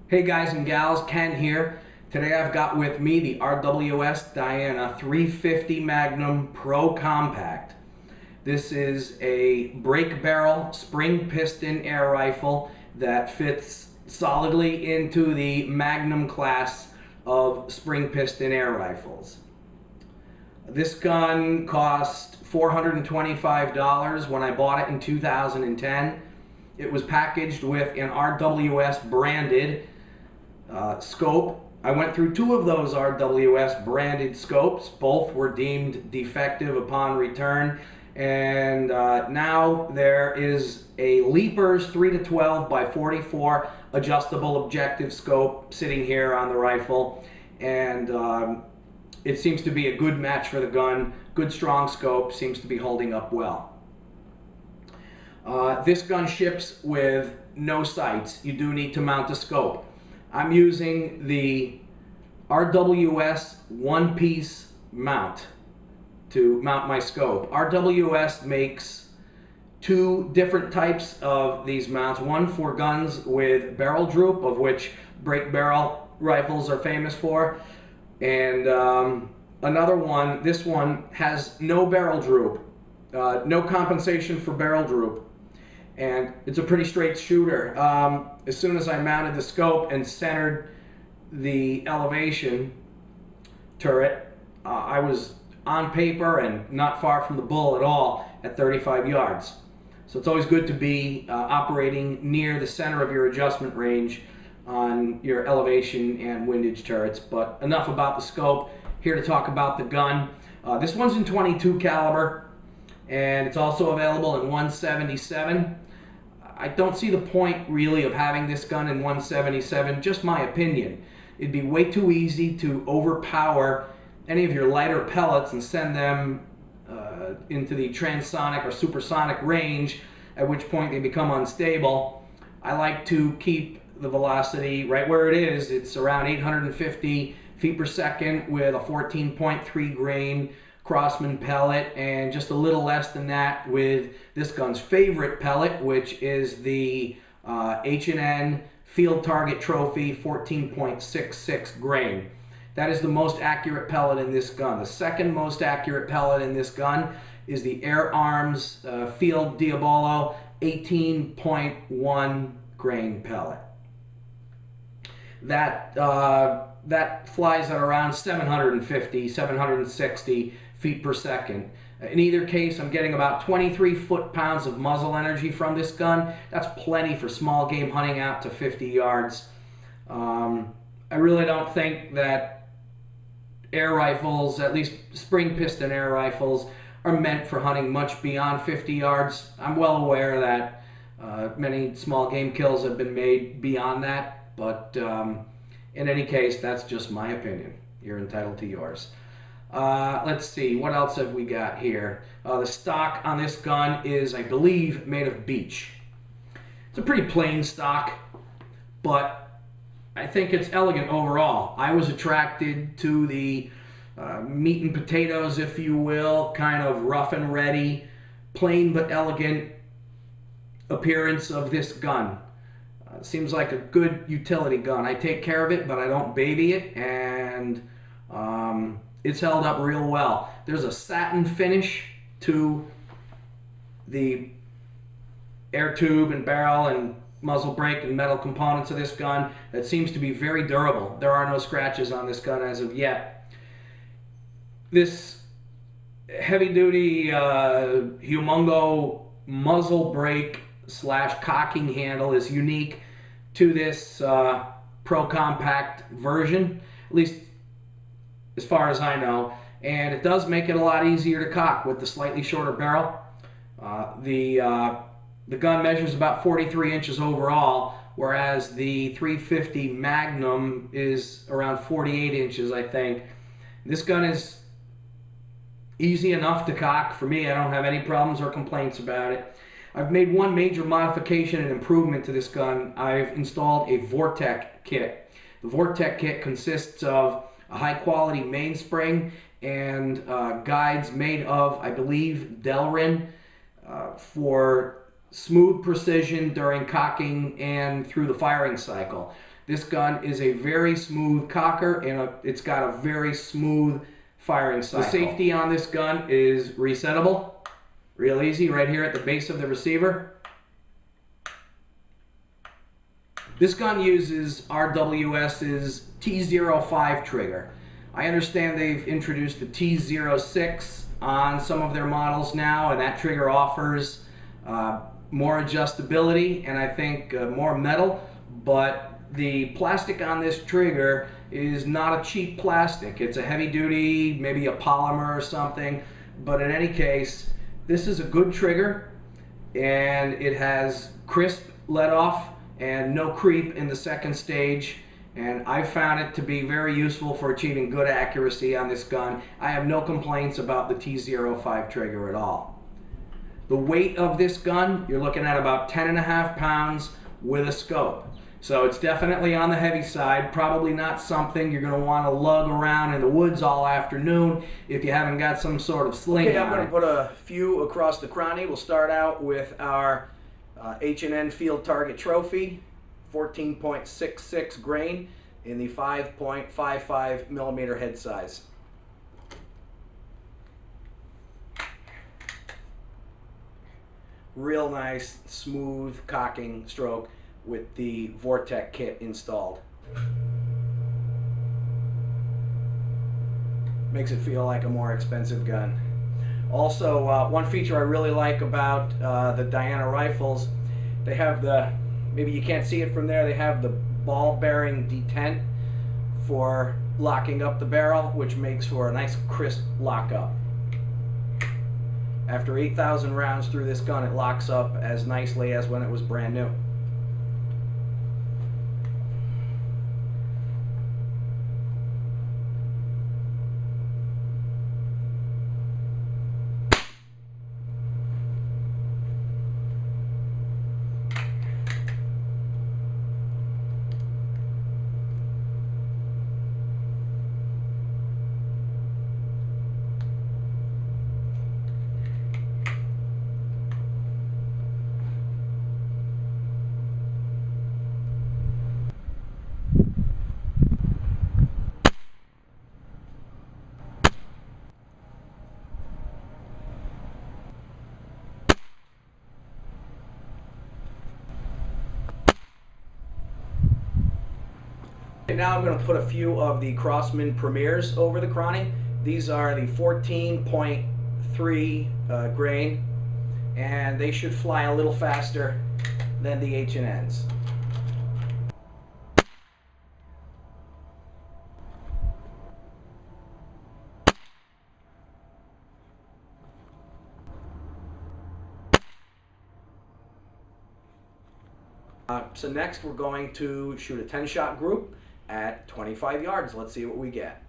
Hey guys and gals, Ken here. Today I've got with me the RWS Diana 350 Magnum Pro Compact. This is a break barrel spring piston air rifle that fits solidly into the Magnum class of spring piston air rifles. This gun cost $425 when I bought it in 2010. It was packaged with an RWS branded scope. I went through two of those RWS branded scopes. Both were deemed defective upon return, and now there is a Leapers 3-12 by 44 adjustable objective scope sitting here on the rifle, and it seems to be a good match for the gun. Good strong scope, seems to be holding up well. This gun ships with no sights. You do need to mount a scope. I'm using the RWS one-piece mount to mount my scope. RWS makes two different types of these mounts. One for guns with barrel droop, of which break barrel rifles are famous for, and another one, this one has no barrel droop, no compensation for barrel droop. And it's a pretty straight shooter. As soon as I mounted the scope and centered the elevation turret, I was on paper and not far from the bull at all at 35 yards. So it's always good to be operating near the center of your adjustment range on your elevation and windage turrets. But enough about the scope. Here to talk about the gun. This one's in .22 caliber, and it's also available in 177. I don't see the point really of having this gun in 177, just my opinion. It'd be way too easy to overpower any of your lighter pellets and send them into the transonic or supersonic range, at which point they become unstable. I like to keep the velocity right where it is. It's around 850 feet per second with a 14.3 grain Crossman pellet, and just a little less than that with this gun's favorite pellet, which is the H&N Field Target Trophy 14.66 grain. That is the most accurate pellet in this gun. The second most accurate pellet in this gun is the Air Arms Field Diabolo 18.1 grain pellet. That flies at around 750, 760 feet per second. In either case, I'm getting about 23 foot-pounds of muzzle energy from this gun. That's plenty for small game hunting out to 50 yards. I really don't think that air rifles, at least spring piston air rifles, are meant for hunting much beyond 50 yards. I'm well aware that many small game kills have been made beyond that, but in any case, that's just my opinion. You're entitled to yours. Let's see, what else have we got here? The stock on this gun is, I believe, made of beech. It's a pretty plain stock, but I think it's elegant overall. I was attracted to the meat and potatoes, if you will, kind of rough and ready, plain but elegant appearance of this gun. Seems like a good utility gun. I take care of it, but I don't baby it, and it's held up real well. There's a satin finish to the air tube and barrel and muzzle brake and metal components of this gun that seems to be very durable. There are no scratches on this gun as of yet. This heavy-duty humongo muzzle brake / cocking handle is unique to this Pro Compact version, at least as far as I know, and it does make it a lot easier to cock with the slightly shorter barrel. The gun measures about 43 inches overall, whereas the 350 Magnum is around 48 inches, I think. This gun is easy enough to cock for me. I don't have any problems or complaints about it. I've made one major modification and improvement to this gun. I've installed a Vortec kit. The Vortec kit consists of a high-quality mainspring and guides made of, I believe, Delrin for smooth precision during cocking and through the firing cycle. This gun is a very smooth cocker, and it's got a very smooth firing cycle. The safety on this gun is resettable, real easy, right here at the base of the receiver. This gun uses RWS's T05 trigger. I understand they've introduced the T06 on some of their models now, and that trigger offers more adjustability and I think more metal, but the plastic on this trigger is not a cheap plastic. It's a heavy duty, maybe a polymer or something, but in any case, this is a good trigger, and it has crisp let off and no creep in the second stage, and I found it to be very useful for achieving good accuracy on this gun. I have no complaints about the T05 trigger at all. The weight of this gun, you're looking at about 10.5 pounds with a scope. So it's definitely on the heavy side, probably not something you're going to want to lug around in the woods all afternoon if you haven't got some sort of sling on it. I'm going to put a few across the cranny. We'll start out with our H&N Field Target Trophy, 14.66 grain in the 5.55 millimeter head size. Real nice, smooth cocking stroke with the Vortec kit installed. Makes it feel like a more expensive gun. Also, one feature I really like about the Diana rifles, they have the, maybe you can't see it from there, they have the ball bearing detent for locking up the barrel, which makes for a nice crisp lockup. After 8,000 rounds through this gun, it locks up as nicely as when it was brand new. Now I'm going to put a few of the Crossman Premiers over the cranny. These are the 14.3 grain, and they should fly a little faster than the H&Ns. So next we're going to shoot a 10-shot group at 25 yards. Let's see what we get.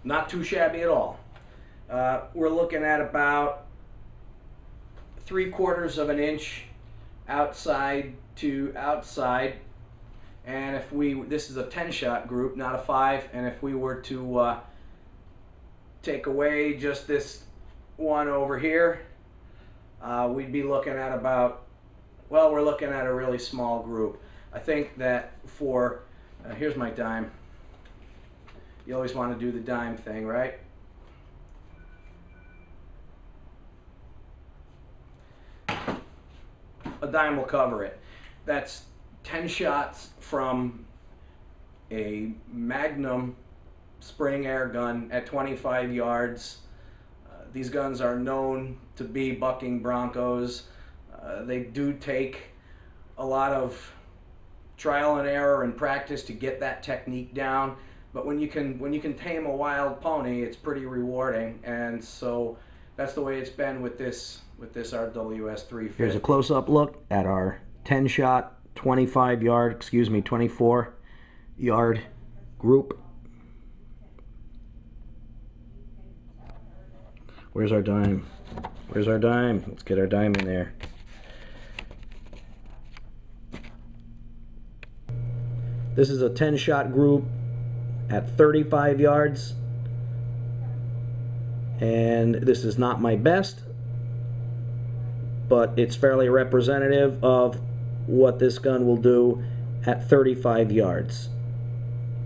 Not too shabby at all. We're looking at about 3/4 of an inch outside to outside, and if this is a 10-shot group, not a 5, and if we were to take away just this one over here, we'd be looking at about, well, we're looking at a really small group. I think that for, here's my dime. You always want to do the dime thing, right? A dime will cover it. That's 10 shots from a Magnum spring air gun at 25 yards. These guns are known to be bucking broncos. They do take a lot of trial and error and practice to get that technique down. But when you can tame a wild pony, it's pretty rewarding, and so that's the way it's been with this RWS 350. Here's a close-up look at our 10-shot, 24-yard group. Where's our dime? Where's our dime? Let's get our dime in there. This is a 10-shot group at 35 yards, and this is not my best, but it's fairly representative of what this gun will do at 35 yards.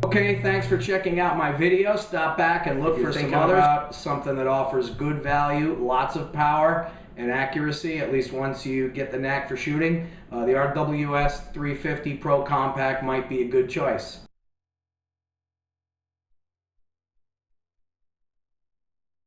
Okay, thanks for checking out my video. Stop back and look for some others. Something that offers good value, lots of power, and accuracy, at least once you get the knack for shooting. The RWS 350 Pro Compact might be a good choice.